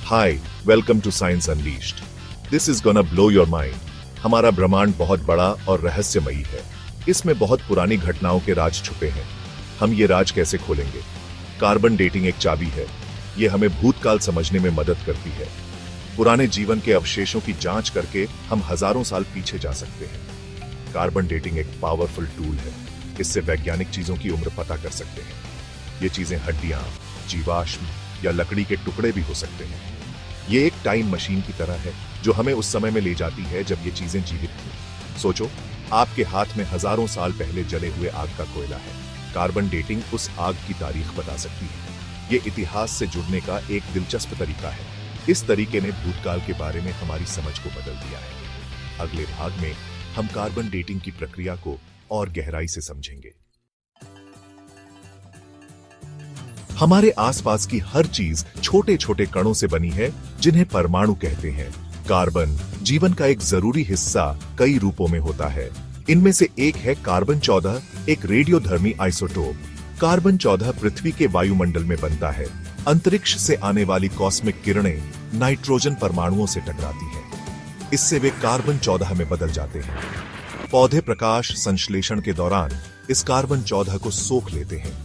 Hi, welcome to science unleashed. This is gonna blow your mind. हमारा ब्रह्मांड बहुत बड़ा और रहस्यमयी है। इसमें बहुत पुरानी घटनाओं के राज छुपे हैं। हम ये राज कैसे खोलेंगे? कार्बन डेटिंग एक चाबी है। ये हमें भूतकाल समझने में मदद करती है। पुराने जीवन के अवशेषों की जांच करके हम हजारों साल पीछे जा सकते हैं। कार्बन डेटिंग एक पावरफुल टूल है। इससे वैज्ञानिक चीजों की उम्र पता कर सकते हैं। ये चीजें हड्डियां, जीवाश्म या लकड़ी के टुकड़े भी हो सकते हैं। ये एक टाइम मशीन की तरह है जो हमें उस समय में ले जाती है जब ये चीजें जीवित थीं। सोचो, आपके हाथ में हजारों साल पहले जले हुए आग का कोयला है। कार्बन डेटिंग उस आग की तारीख बता सकती है। ये इतिहास से जुड़ने का एक दिलचस्प तरीका है। इस तरीके ने भूतकाल के बारे में हमारी समझ को बदल दिया है। अगले भाग में हम कार्बन डेटिंग की प्रक्रिया को और गहराई से समझेंगे। हमारे आसपास की हर चीज छोटे छोटे कणों से बनी है जिन्हें परमाणु कहते हैं। कार्बन जीवन का एक जरूरी हिस्सा कई रूपों में होता है। इनमें से एक है कार्बन 14, एक रेडियोधर्मी आइसोटोप। कार्बन 14 पृथ्वी के वायुमंडल में बनता है। अंतरिक्ष से आने वाली कॉस्मिक किरणें नाइट्रोजन परमाणुओं से टकराती हैं। इससे वे कार्बन 14 में बदल जाते हैं। पौधे प्रकाश संश्लेषण के दौरान इस कार्बन 14 को सोख लेते हैं।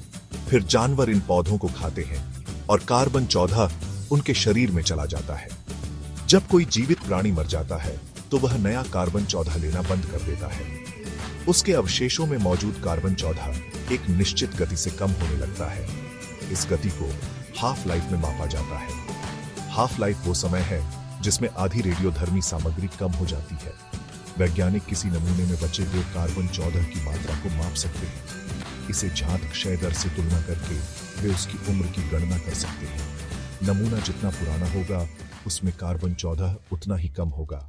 फिर जानवर इन पौधों को खाते हैं और कार्बन 14 उनके शरीर में चला जाता है। जब कोई जीवित प्राणी मर जाता है तो वह नया कार्बन 14 लेना बंद कर देता है। उसके अवशेषों में मौजूद कार्बन 14 एक निश्चित गति से कम होने लगता है। इस गति को हाफ लाइफ में मापा जाता है। हाफ लाइफ वो समय है जिसमें आधी रेडियोधर्मी सामग्री कम हो जाती है। वैज्ञानिक किसी नमूने में बचे हुए कार्बन 14 की मात्रा को माप सकते हैं। इसे जांच क्षय दर से तुलना करके वे उसकी उम्र की गणना कर सकते हैं। नमूना जितना पुराना होगा उसमें कार्बन 14 उतना ही कम होगा।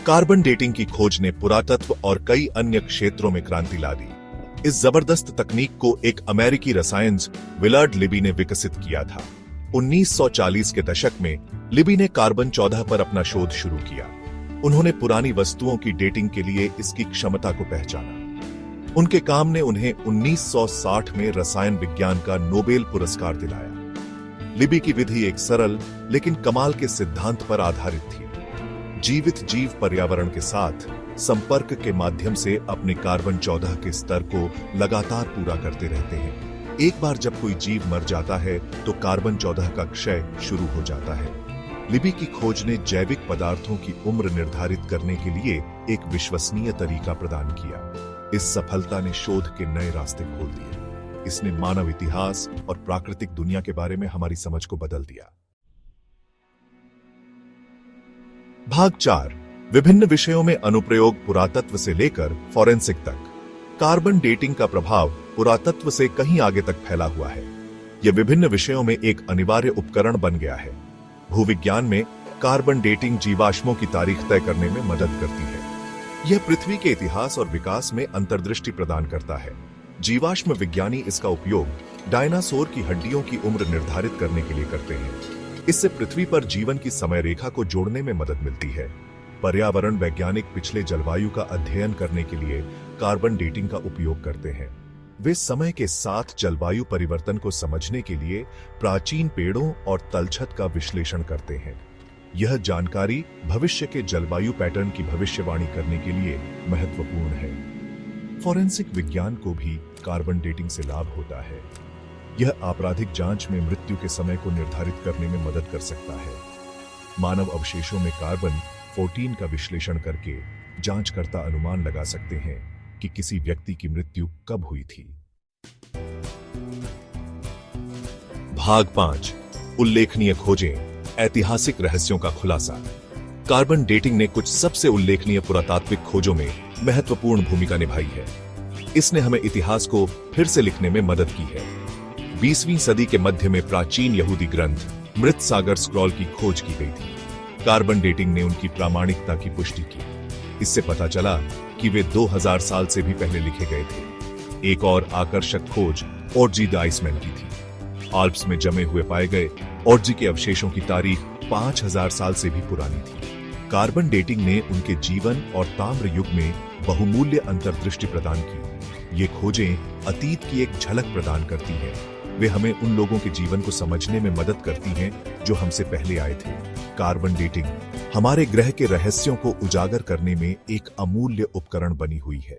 कार्बन डेटिंग की खोज ने पुरातत्व और कई अन्य क्षेत्रों में क्रांति ला दी। इस जबरदस्त तकनीक को एक अमेरिकी रसायनज्ञ विलार्ड लिबी ने विकसित किया था। 1940 के दशक में लिबी ने कार्बन 14 पर अपना शोध शुरू किया। उन्होंने पुरानी वस्तुओं की डेटिंग के लिए इसकी क्षमता को पहचाना। उनके काम ने उन्हें 1960 में रसायन विज्ञान का नोबेल पुरस्कार दिलाया। लिबी की विधि एक सरल लेकिन कमाल के सिद्धांत पर आधारित थी। जीवित जीव पर्यावरण के साथ संपर्क के माध्यम से अपने कार्बन 14 के स्तर को लगातार पूरा करते रहते हैं। एक बार जब कोई जीव मर जाता है तो कार्बन 14 का क्षय शुरू हो जाता है। लिबी की खोज ने जैविक पदार्थों की उम्र निर्धारित करने के लिए एक विश्वसनीय तरीका प्रदान किया। इस सफलता ने शोध के नए रास्ते खोल दिए। इसने मानव इतिहास और प्राकृतिक दुनिया के बारे में हमारी समझ को बदल दिया। भाग 4, विभिन्न विषयों में अनुप्रयोग पुरातत्व से लेकर फॉरेंसिक तक। कार्बन डेटिंग का प्रभाव पुरातत्व से कहीं आगे तक फैला हुआ है। यह विभिन्न विषयों में एक अनिवार्य उपकरण बन गया है। भूविज्ञान में कार्बन डेटिंग जीवाश्मों की तारीख तय करने में मदद करती है। यह पृथ्वी के इतिहास और विकास में अंतर्दृष्टि प्रदान करता है। जीवाश्म विज्ञानी इसका उपयोग डायनासोर की हड्डियों की उम्र निर्धारित करने के लिए करते हैं। इससे पृथ्वी पर जीवन की समय रेखा को जोड़ने में मदद मिलती है। पर्यावरण वैज्ञानिक पिछले जलवायु का अध्ययन करने के लिए कार्बन डेटिंग का उपयोग करते हैं। वे समय के साथ जलवायु परिवर्तन को समझने के लिए प्राचीन पेड़ों और तलछट का विश्लेषण करते हैं। यह जानकारी भविष्य के जलवायु पैटर्न की भविष्यवाणी करने के लिए महत्वपूर्ण है। फॉरेंसिक विज्ञान को भी कार्बन डेटिंग से लाभ होता है। यह आपराधिक जांच में मृत्यु के समय को निर्धारित करने में मदद कर सकता है। मानव अवशेषों में कार्बन 14 का विश्लेषण करके जांचकर्ता अनुमान लगा सकते हैं कि किसी व्यक्ति की मृत्यु कब हुई थी। भाग 5, उल्लेखनीय खोजें, ऐतिहासिक रहस्यों का खुलासा। कार्बन डेटिंग ने कुछ सबसे उल्लेखनीय पुरातात्विक खोजों में महत्वपूर्ण भूमिका निभाई है। इसने हमें इतिहास को फिर से लिखने में मदद की है। 20वीं सदी के मध्य में प्राचीन यहूदी ग्रंथ मृत सागर स्क्रॉल की खोज की गई थी। कार्बन डेटिंग ने उनकी प्रामाणिकता की पुष्टि की। इससे पता चला कि वे 2000 साल से भी पहले लिखे गए थे। एक और आकर्षक खोज ओर्जी द आइसमैन की थी। आल्प्स में जमे हुए पाए गए ओर्जी के अवशेषों की तारीख 5000 साल से भी पुरानी थी। कार्बन डेटिंग ने उनके जीवन और ताम्र युग में बहुमूल्य अंतर्दृष्टि प्रदान की। ये खोजें अतीत की एक झलक प्रदान करती हैं। वे हमें उन लोगों के जीवन को समझने में मदद करती हैं जो हमसे पहले आए थे। कार्बन डेटिंग हमारे ग्रह के रहस्यों को उजागर करने में एक अमूल्य उपकरण बनी हुई है।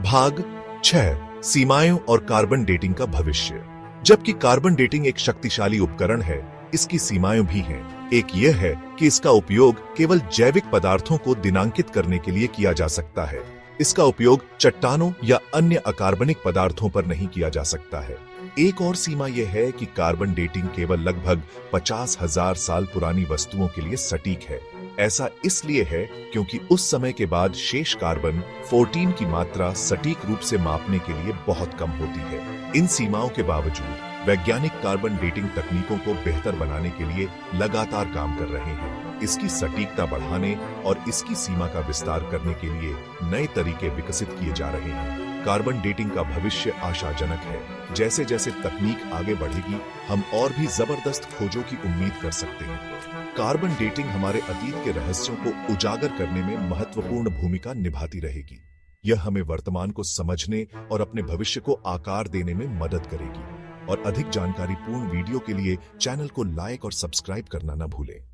भाग 6 सीमाएं और कार्बन डेटिंग का भविष्य। जबकि कार्बन डेटिंग एक शक्तिशाली उपकरण है, इसकी सीमाएं भी हैं। एक यह है कि इसका उपयोग केवल जैविक पदार्थों को दिनांकित करने के लिए किया जा सकता है। इसका उपयोग चट्टानों या अन्य अकार्बनिक पदार्थों पर नहीं किया जा सकता है। एक और सीमा यह है कि कार्बन डेटिंग केवल लगभग 50,000 साल पुरानी वस्तुओं के लिए सटीक है। ऐसा इसलिए है क्योंकि उस समय के बाद शेष कार्बन 14 की मात्रा सटीक रूप से मापने के लिए बहुत कम होती है। इन सीमाओं के बावजूद वैज्ञानिक कार्बन डेटिंग तकनीकों को बेहतर बनाने के लिए लगातार काम कर रहे हैं। इसकी सटीकता बढ़ाने और इसकी सीमा का विस्तार करने के लिए नए तरीके विकसित किए जा रहे हैं। कार्बन डेटिंग का भविष्य आशाजनक है। जैसे जैसे तकनीक आगे बढ़ेगी, हम और भी जबरदस्त खोजों की उम्मीद कर सकते हैं। कार्बन डेटिंग हमारे अतीत के रहस्यों को उजागर करने में महत्वपूर्ण भूमिका निभाती रहेगी। यह हमें वर्तमान को समझने और अपने भविष्य को आकार देने में मदद करेगी। और अधिक जानकारीपूर्ण वीडियो के लिए चैनल को लाइक और सब्सक्राइब करना न भूलें।